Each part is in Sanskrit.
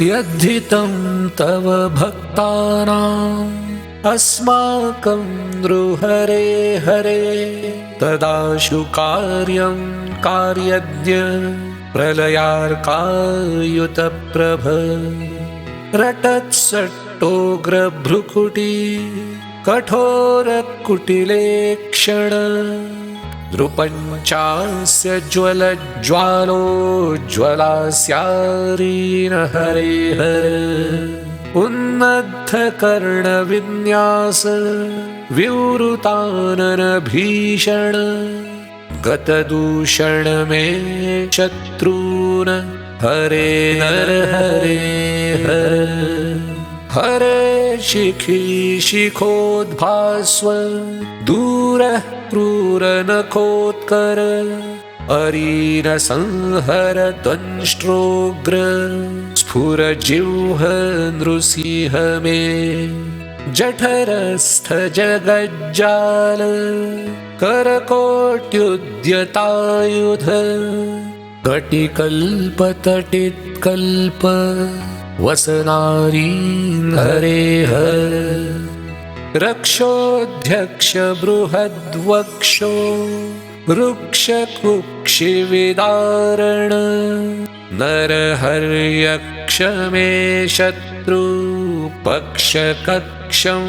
यद्धितं तव भक्तानाम् अस्माकं नृहरे हरे तदाशु कार्यं कार्यज्ञ प्रलयार्कायुतप्रभ रटत्सट्टोग्रभ्रुकुटी कठोरकुटिलेक्षण नृपञ्चास्य ज्वलज्वालोज्ज्वलास्यारीन हरे हर उन्नद्धकर्णविन्यास विवृताननभीषण गतदूषण मे शत्रून् हरे नर हरे हर हरे शिखी शिखोद्भास्व दूरः क्रूरनखोत्कर अरीन संहर दंष्ट्रोग्र स्फुरजिह्व नृसिंह मे जठरस्थ जगज्जाल करकोट्युद्यतायुध कटिकल्पतटित्कल्प वसनारीन् हरे हर रक्षोऽध्यक्ष बृहद्वक्षो वृक्षकुक्षिविदारण नरहर्यक्ष मे शत्रु पक्षकक्षं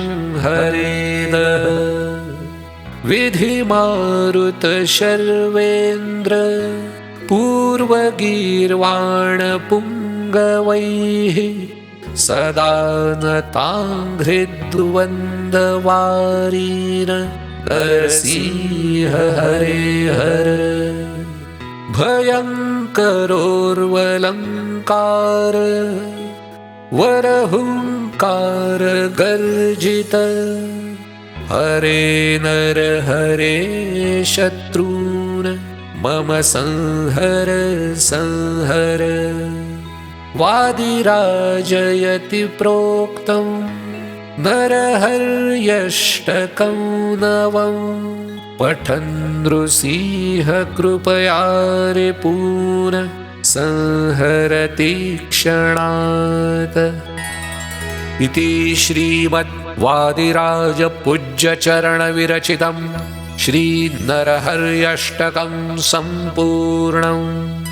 हरे दः विधिमारुत शर्वेन्द्र पूर्वगीर्वाणपुङ्गवैः सदा नताङ्घ्रिद्वन्द्वारीन नरसिंह हरे हर भयङ्करोर्वलङ्कार वरहुङ्कार गर्जित हरे नर हरे शत्रून् मम संहर संहर वादिराजयति प्रोक्तं नरहर्यष्टकं नवं पठन् नृसिंह कृपया रिपून् संहरति क्षणात् इति श्रीमद्वादिराजपूज्यचरणविरचितं श्रीनरहर्यष्टकं सम्पूर्णम्।